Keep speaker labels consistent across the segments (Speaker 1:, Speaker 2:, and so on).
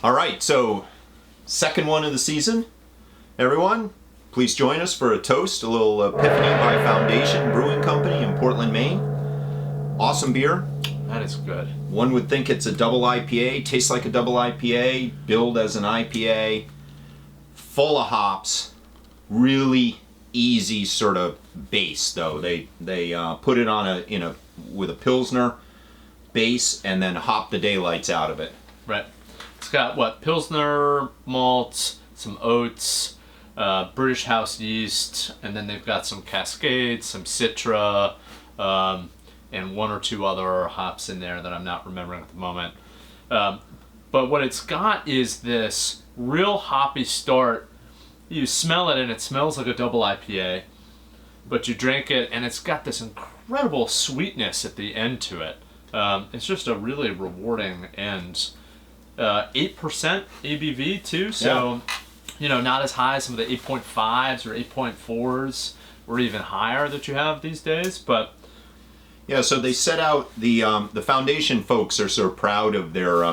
Speaker 1: All right, so second one of the season. Everyone, please join us for a toast, a little Epiphany by Foundation Brewing Company in Portland, Maine. Awesome beer.
Speaker 2: That is good.
Speaker 1: One would think it's a double IPA, tastes like a double IPA, billed as an IPA, full of hops, really easy sort of base though. They put it on with a Pilsner base and then hop the daylights out of it.
Speaker 2: Right. It's got Pilsner malts, some oats, British house yeast, and then they've got some Cascade, some Citra, and one or two other hops in there that I'm not remembering at the moment. But what it's got is this real hoppy start. You smell it and it smells like a double IPA, but you drink it and it's got this incredible sweetness at the end to it. It's just a really rewarding end. 8% ABV too, so not as high as some of the 8.5s or 8.4s or even higher that you have these days, but
Speaker 1: yeah. So they set out the Foundation folks are so proud of their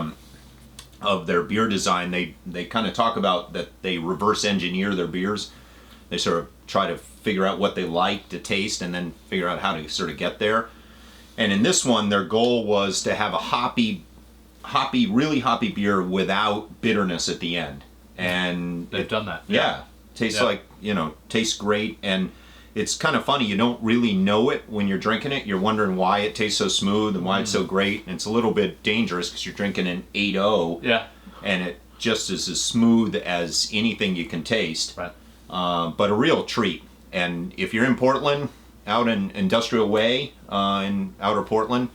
Speaker 1: beer design. They kind of talk about that they reverse engineer their beers. They sort of try to figure out what they like to taste and then figure out how to sort of get there. And in this one, their goal was to have a really hoppy beer without bitterness at the end. And
Speaker 2: they've done that.
Speaker 1: Yeah. Tastes tastes great. And it's kind of funny. You don't really know it when you're drinking it. You're wondering why it tastes so smooth and why it's so great. And it's a little bit dangerous because you're drinking an 8.0.
Speaker 2: Yeah.
Speaker 1: And it just is as smooth as anything you can taste.
Speaker 2: Right.
Speaker 1: But a real treat. And if you're in Portland, out in Industrial Way in outer Portland,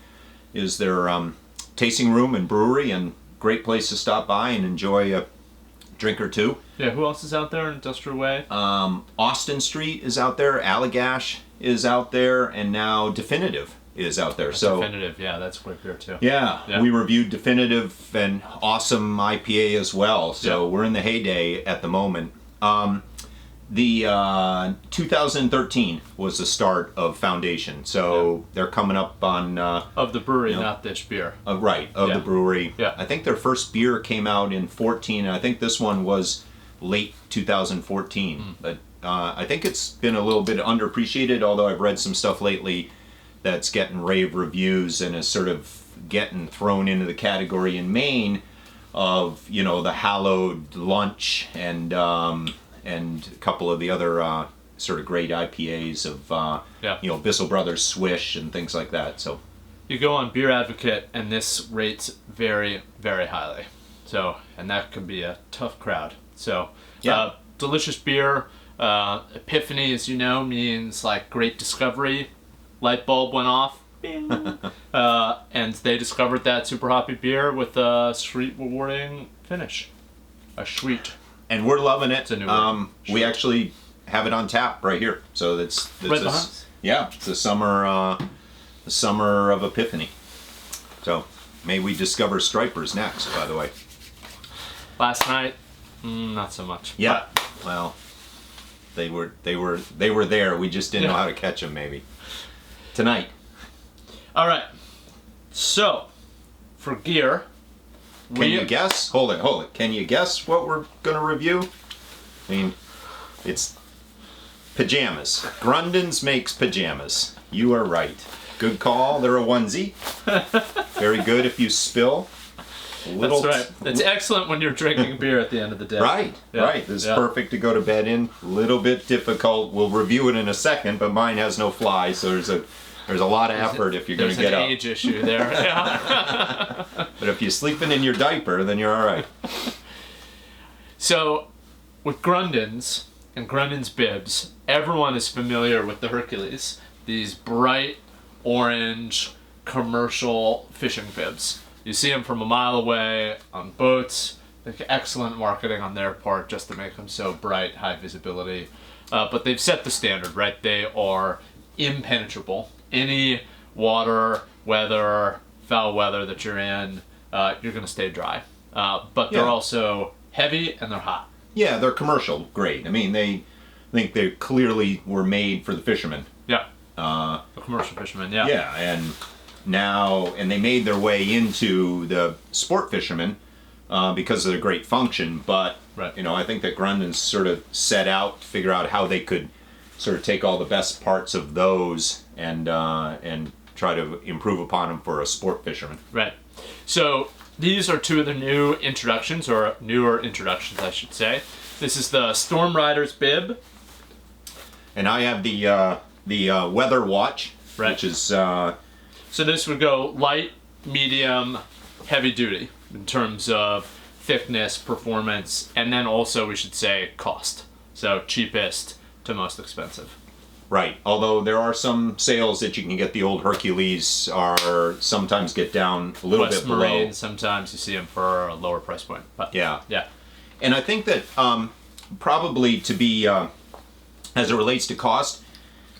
Speaker 1: is their tasting room and brewery, and great place to stop by and enjoy a drink or two.
Speaker 2: Yeah, who else is out there in Industrial Way?
Speaker 1: Austin Street is out there, Allagash is out there, and now Definitive is out there.
Speaker 2: Definitive, yeah, that's great beer too.
Speaker 1: Yeah, we reviewed Definitive, and awesome IPA as well. So we're in the heyday at the moment. The 2013 was the start of Foundation, so they're coming up on
Speaker 2: of the brewery, not this beer.
Speaker 1: The brewery.
Speaker 2: Yeah.
Speaker 1: I think their first beer came out in 14, and I think this one was late 2014. But I think it's been a little bit underappreciated, although I've read some stuff lately that's getting rave reviews and is sort of getting thrown into the category in Maine of the hallowed lunch and a couple of the other sort of great IPAs of Bissell Brothers Swish and things like that. So
Speaker 2: you go on Beer Advocate and this rates very, very highly. So, and that can be a tough crowd. So delicious beer. Epiphany, as you know, means like great discovery. Light bulb went off. Bing. And they discovered that super hoppy beer with a sweet, rewarding finish. A sweet.
Speaker 1: And we're loving it.
Speaker 2: It's a new word.
Speaker 1: We actually have it on tap right here. So it's
Speaker 2: right behind us.
Speaker 1: Yeah, it's the summer of Epiphany. So may we discover Stripers next, by the way.
Speaker 2: Last night, not so much.
Speaker 1: Yeah. Well, they were there. We just didn't know how to catch them. Maybe tonight.
Speaker 2: All right. So for gear.
Speaker 1: Can you guess? Hold it. Can you guess what we're going to review? I mean, it's pajamas. Grundens makes pajamas. You are right. Good call. They're a onesie. Very good if you spill.
Speaker 2: That's right. It's excellent when you're drinking beer at the end of the day.
Speaker 1: Right. This is perfect to go to bed in. A little bit difficult. We'll review it in a second, but mine has no fly, so there's a lot of effort if you're going to get up.
Speaker 2: There's an age issue there. Yeah.
Speaker 1: But if you're sleeping in your diaper, then you're all right.
Speaker 2: So, with Grundens and Grundens Bibs, everyone is familiar with the Hercules. These bright orange commercial fishing bibs. You see them from a mile away on boats. Excellent marketing on their part just to make them so bright, high visibility. But they've set the standard, right? They are impenetrable. Any water, weather, foul weather that you're in, you're going to stay dry. But they're also heavy and they're hot.
Speaker 1: Yeah, they're commercial grade. I mean, I think they clearly were made for the fishermen.
Speaker 2: Yeah. The commercial fishermen, yeah.
Speaker 1: Yeah, and now, and they made their way into the sport fishermen because of their great function. But
Speaker 2: Right.
Speaker 1: I think that Grundens sort of set out to figure out how they could sort of take all the best parts of those and try to improve upon them for a sport fisherman.
Speaker 2: Right. So these are two of the new introductions, or newer introductions, I should say. This is the Storm Rider's bib.
Speaker 1: And I have the Weather Watch,
Speaker 2: Right.
Speaker 1: which is
Speaker 2: So this would go light, medium, heavy duty in terms of thickness, performance, and then also we should say cost. So cheapest to most expensive.
Speaker 1: right. Although there are some sales that you can get the old Hercules are sometimes get down a little
Speaker 2: West
Speaker 1: bit below.
Speaker 2: Marine, sometimes you see them for a lower price point. But
Speaker 1: Yeah.
Speaker 2: yeah.
Speaker 1: And I think that probably to be as it relates to cost,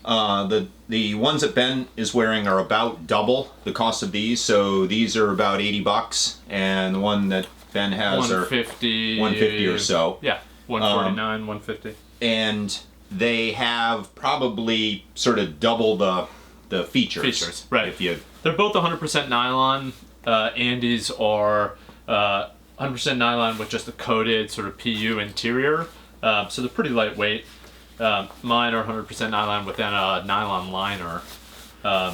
Speaker 1: the ones that Ben is wearing are about double the cost of these. So these are about $80, and the one that Ben has are
Speaker 2: 150.
Speaker 1: 150 or so.
Speaker 2: Yeah. 149, 150.
Speaker 1: And they have probably sort of double the features.
Speaker 2: Features, right.
Speaker 1: If you
Speaker 2: They're both 100% nylon. Andes are 100% nylon with just a coated sort of PU interior. So they're pretty lightweight. Mine are 100% nylon with then a nylon liner.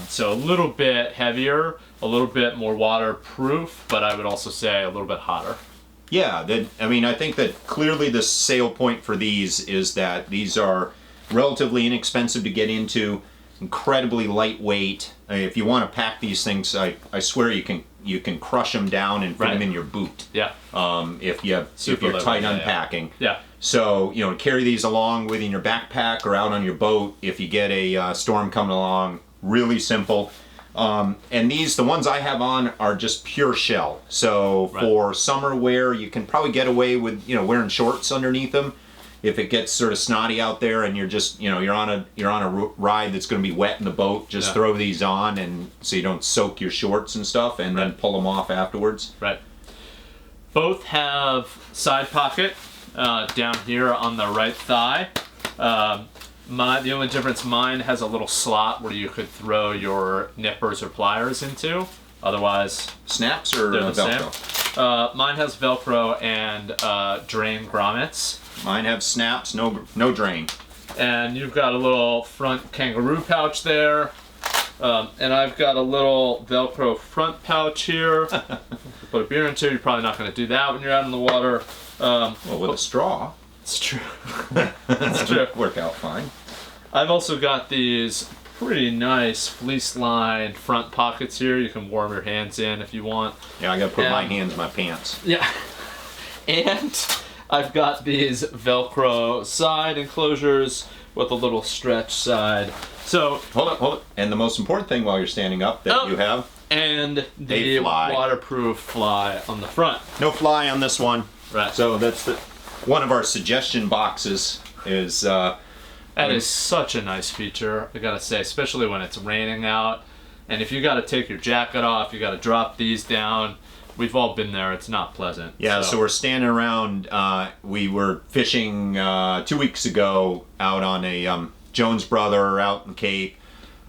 Speaker 2: So a little bit heavier, a little bit more waterproof, but I would also say a little bit hotter.
Speaker 1: Yeah, I think that clearly the sale point for these is that these are relatively inexpensive to get into, incredibly lightweight. If you want to pack these things, I swear you can crush them down and fit them in your boot.
Speaker 2: Yeah.
Speaker 1: If you're
Speaker 2: lightweight,
Speaker 1: tight
Speaker 2: yeah,
Speaker 1: unpacking.
Speaker 2: Yeah.
Speaker 1: So carry these along with in your backpack or out on your boat if you get a storm coming along. Really simple. And the ones I have on are just pure shell. So
Speaker 2: Right.
Speaker 1: for summer wear, you can probably get away with wearing shorts underneath them. If it gets sort of snotty out there and you're just you're on a ride that's going to be wet in the boat, just throw these on and so you don't soak your shorts and stuff, and then pull them off afterwards.
Speaker 2: Right. Both have side pocket down here on the right thigh. The only difference, mine has a little slot where you could throw your nippers or pliers into. Otherwise,
Speaker 1: Snaps or
Speaker 2: they're the
Speaker 1: Velcro?
Speaker 2: same. Mine has Velcro and drain grommets.
Speaker 1: Mine have snaps, no drain.
Speaker 2: And you've got a little front kangaroo pouch there. And I've got a little Velcro front pouch here. Put a beer into. You're probably not going to do that when you're out in the water.
Speaker 1: Well, with a straw,
Speaker 2: It's true. It's true.
Speaker 1: work out fine.
Speaker 2: I've also got these pretty nice fleece-lined front pockets here. You can warm your hands in if you want.
Speaker 1: Yeah, I got to put my hands in my pants.
Speaker 2: Yeah. And I've got these Velcro side enclosures with a little stretch side. So
Speaker 1: Hold it. And the most important thing while you're standing up that you have,
Speaker 2: and the
Speaker 1: A fly.
Speaker 2: waterproof fly on the front.
Speaker 1: no fly on this one.
Speaker 2: Right.
Speaker 1: So that's one of our suggestion boxes is
Speaker 2: That is such a nice feature, I gotta say, especially when it's raining out. And if you gotta take your jacket off, you gotta drop these down. We've all been there, it's not pleasant.
Speaker 1: yeah. So we're standing around. We were fishing 2 weeks ago out on a Jones Brother out in Cape,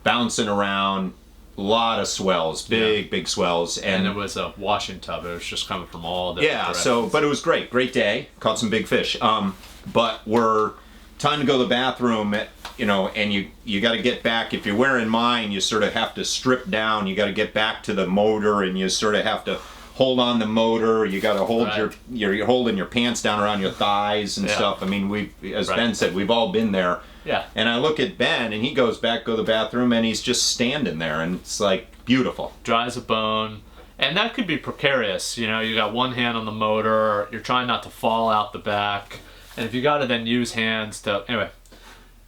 Speaker 1: bouncing around. A lot of swells, big swells,
Speaker 2: And it was a washing tub. It was just coming from all different directions.
Speaker 1: but it was great day. Caught some big fish. But we're time to go to the bathroom. And you got to get back. If you're wearing mine, you sort of have to strip down. You got to get back to the motor, and you sort of have to hold on the motor. You got to hold you're holding your pants down around your thighs and stuff. I mean, as Ben said, we've all been there.
Speaker 2: Yeah.
Speaker 1: And I look at Ben, and he goes back, go to the bathroom, and he's just standing there, and it's like beautiful.
Speaker 2: Dry as a bone. And that could be precarious. You got one hand on the motor, you're trying not to fall out the back. And if you got to then use hands to... Anyway,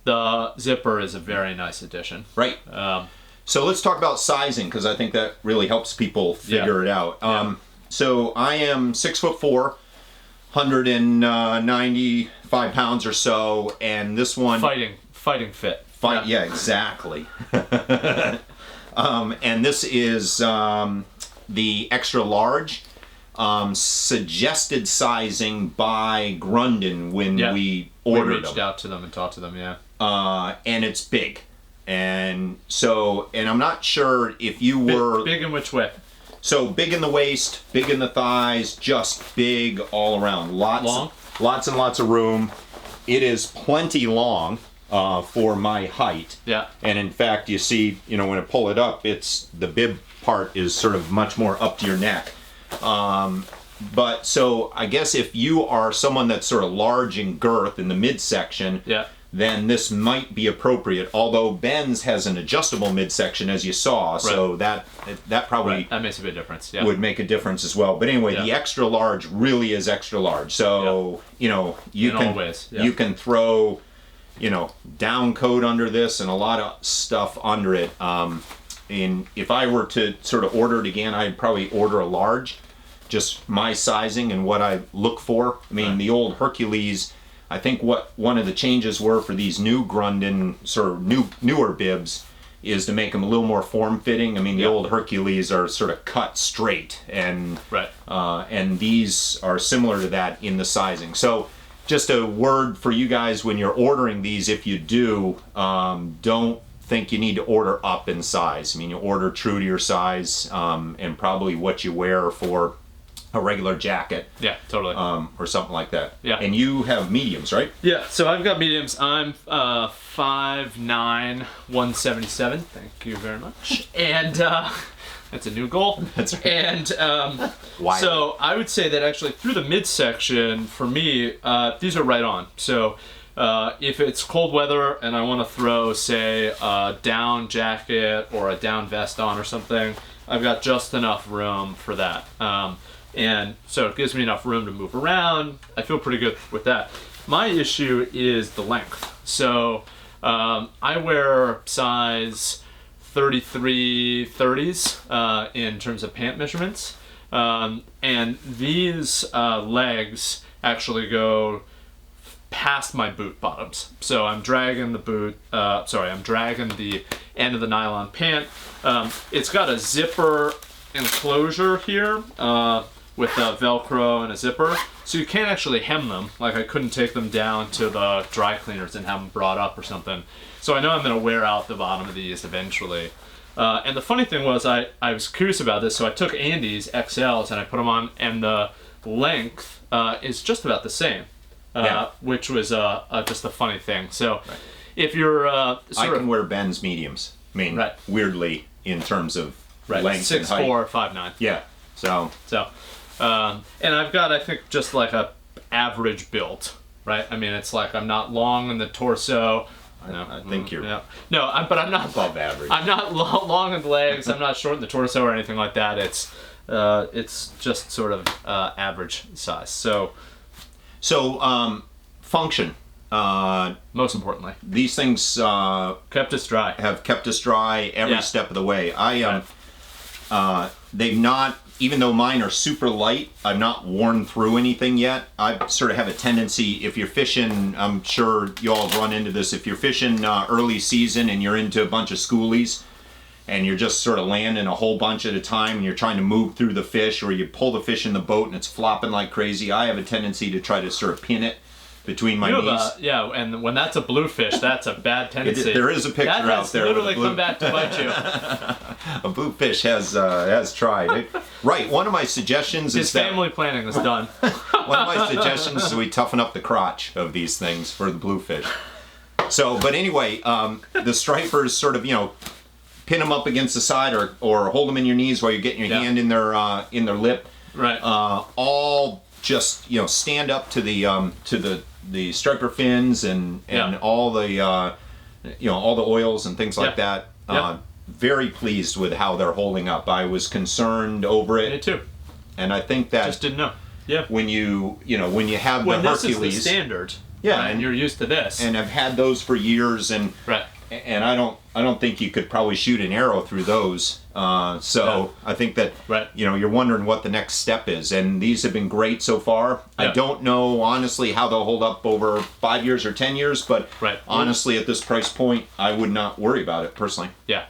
Speaker 2: the zipper is a very nice addition.
Speaker 1: Right. So let's talk about sizing, because I think that really helps people figure it out. So I am 6'4", 195 pounds or so, and this one...
Speaker 2: Fighting fit.
Speaker 1: Yeah, exactly. And this is the extra large, suggested sizing by Grunden when we ordered
Speaker 2: reached
Speaker 1: them.
Speaker 2: out to them and talked to them,
Speaker 1: And it's big. And so, and I'm not sure if you were
Speaker 2: Big in which way?
Speaker 1: so big in the waist, big in the thighs, just big all around.
Speaker 2: Long?
Speaker 1: Lots and lots of room. It is plenty long for my height.
Speaker 2: Yeah.
Speaker 1: And in fact, you see, when I pull it up, it's the bib part is sort of much more up to your neck. But so I guess if you are someone that's sort of large in girth in the midsection,
Speaker 2: Yeah.
Speaker 1: then this might be appropriate. Although Ben's has an adjustable midsection, as you saw, so that probably
Speaker 2: That makes a big difference. Yeah.
Speaker 1: would make a difference as well. But anyway,
Speaker 2: Yeah.
Speaker 1: the extra large really is extra large. So you
Speaker 2: In
Speaker 1: can
Speaker 2: all ways, yeah.
Speaker 1: you can throw down coat under this and a lot of stuff under it. And if I were to sort of order it again, I'd probably order a large, just my sizing and what I look for. I mean, the old Hercules, I think what one of the changes were for these new Grunden, sort of newer bibs, is to make them a little more form-fitting. I mean, the old Hercules are sort of cut straight, and and these are similar to that in the sizing. So just a word for you guys when you're ordering these, if you do, don't think you need to order up in size. I mean, you order true to your size and probably what you wear for a regular jacket.
Speaker 2: Yeah, totally.
Speaker 1: Or something like that.
Speaker 2: Yeah.
Speaker 1: And you have mediums, right?
Speaker 2: Yeah, so I've got mediums. I'm 5'9", 177. Thank you very much. And that's a new goal.
Speaker 1: That's right.
Speaker 2: And so I would say that actually through the midsection, for me, these are right on. So if it's cold weather and I want to throw, say, a down jacket or a down vest on or something, I've got just enough room for that. And so it gives me enough room to move around. I feel pretty good with that. My issue is the length. So I wear size 33 30s in terms of pant measurements. And these legs actually go past my boot bottoms. So I'm dragging the I'm dragging the end of the nylon pant. It's got a zipper enclosure here with a Velcro and a zipper, so you can't actually hem them. Like I couldn't take them down to the dry cleaners and have them brought up or something. So I know I'm going to wear out the bottom of these eventually. And the funny thing was I was curious about this, so I took Andy's XLs and I put them on, and the length is just about the same, which was just a funny thing. So if you're
Speaker 1: I can wear Ben's mediums. I mean, weirdly, in terms of length and height.
Speaker 2: 6'4", 5'9".
Speaker 1: Yeah. So
Speaker 2: and I've got, I think, just like a average build, right? I mean, it's like I'm not long in the torso.
Speaker 1: I think you're
Speaker 2: but I'm not
Speaker 1: above average.
Speaker 2: I'm not long in the legs. I'm not short in the torso or anything like that. It's just sort of average size. So
Speaker 1: function.
Speaker 2: Most importantly,
Speaker 1: these things
Speaker 2: kept us dry.
Speaker 1: Have kept us dry every step of the way. They've not, even though mine are super light, I've not worn through anything yet. I sort of have a tendency, if you're fishing, I'm sure you all have run into this, if you're fishing early season and you're into a bunch of schoolies and you're just sort of landing a whole bunch at a time and you're trying to move through the fish, or you pull the fish in the boat and it's flopping like crazy, I have a tendency to try to sort of pin it between my knees.
Speaker 2: And when that's a bluefish, that's a bad tendency.
Speaker 1: There is a picture
Speaker 2: that
Speaker 1: out there.
Speaker 2: That has literally come back to bite you.
Speaker 1: A bluefish has tried. Right. One of my suggestions
Speaker 2: is that... His family planning is done.
Speaker 1: One of my suggestions is we toughen up the crotch of these things for the bluefish. So, but anyway, the stripers sort of, pin them up against the side or hold them in your knees while you're getting your hand in their lip.
Speaker 2: Right.
Speaker 1: All just, stand up to the striper fins and all the all the oils and things like that. Very pleased with how they're holding up. I was concerned over it.
Speaker 2: Me too.
Speaker 1: And I think that
Speaker 2: just didn't know. Yeah.
Speaker 1: When you have the Hercules,
Speaker 2: this is the standard.
Speaker 1: Yeah,
Speaker 2: and you're used to this.
Speaker 1: And I've had those for years, and and I don't think you could probably shoot an arrow through those. I think that you're wondering what the next step is, and these have been great so far. I don't know honestly how they'll hold up over 5 years or 10 years, but honestly at this price point, I would not worry about it personally.
Speaker 2: Yeah,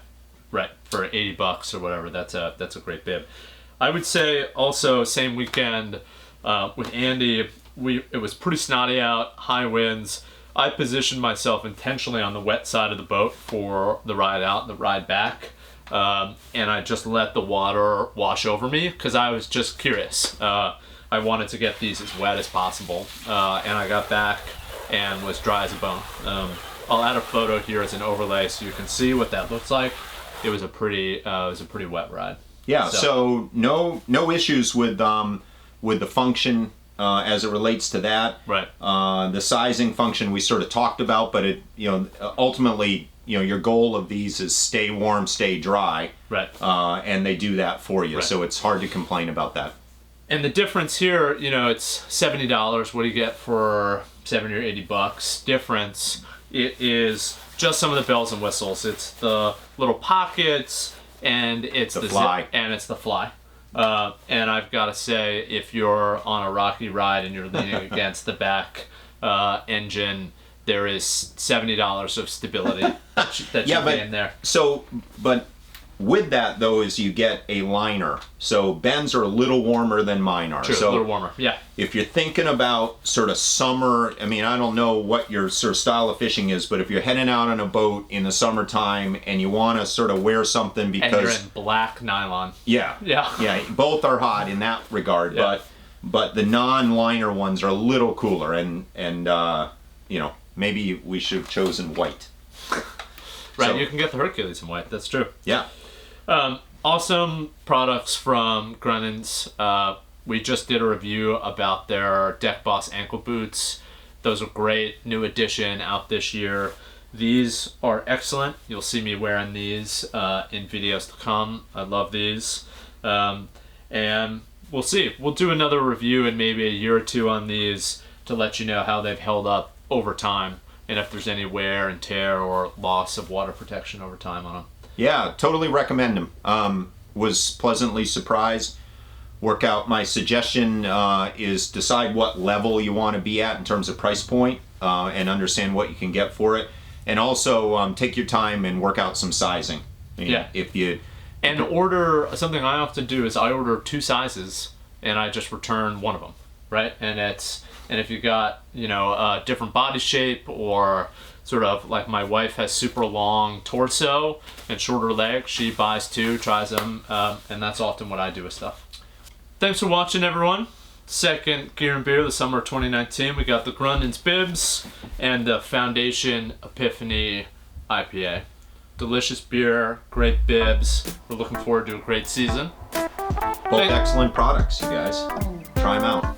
Speaker 2: right. For $80 or whatever, that's a great bib. I would say also same weekend with Andy, it was pretty snotty out, high winds. I positioned myself intentionally on the wet side of the boat for the ride out and the ride back. And I just let the water wash over me because I was just curious. I wanted to get these as wet as possible. And I got back and was dry as a bone. I'll add a photo here as an overlay so you can see what that looks like. It was a pretty wet ride.
Speaker 1: Yeah, so no issues with the function as it relates to that.
Speaker 2: Right.
Speaker 1: The sizing function we sort of talked about, but it ultimately your goal of these is stay warm, stay dry.
Speaker 2: Right.
Speaker 1: And they do that for you,
Speaker 2: Right.
Speaker 1: so it's hard to complain about that.
Speaker 2: And the difference here, it's $70. What do you get for $70 or $80? Difference. It is just some of the bells and whistles. It's the little pockets, and it's the
Speaker 1: fly,
Speaker 2: zip, and it's the fly. And I've got to say, if you're on a rocky ride and you're leaning against the back engine, there is $70 of stability that you gain there.
Speaker 1: So, but with that though, is you get a liner. So Ben's are a little warmer than mine are.
Speaker 2: True,
Speaker 1: so
Speaker 2: a little warmer. Yeah.
Speaker 1: If you're thinking about sort of summer, I mean, I don't know what your sort of style of fishing is, but if you're heading out on a boat in the summertime and you want to sort of wear something because
Speaker 2: and you're in black nylon.
Speaker 1: Yeah. Both are hot in that regard,
Speaker 2: Yeah.
Speaker 1: but the non-liner ones are a little cooler, and maybe we should have chosen white.
Speaker 2: Right.
Speaker 1: So,
Speaker 2: you can get the Hercules in white. That's true.
Speaker 1: Yeah.
Speaker 2: Awesome products from Grundens. We just did a review about their Deck Boss ankle boots. Those are great. New edition out this year. These are excellent. You'll see me wearing these in videos to come. I love these. And we'll see. We'll do another review in maybe a year or two on these to let you know how they've held up over time and if there's any wear and tear or loss of water protection over time on them.
Speaker 1: Yeah, totally recommend them. Was pleasantly surprised. My suggestion is decide what level you want to be at in terms of price point and understand what you can get for it. And also take your time and work out some sizing.
Speaker 2: Yeah. And order, something I often do is I order 2 sizes and I just return one of them, right? And if you got, a different body shape or sort of like my wife has super long torso and shorter legs, she buys 2, tries them, and that's often what I do with stuff. Thanks for watching, everyone. Second Gear and Beer of the summer of 2019. We got the Grundens Bibs and the Foundation Epiphany IPA. Delicious beer, great bibs. We're looking forward to a great season.
Speaker 1: Both excellent products, you guys. Try them out.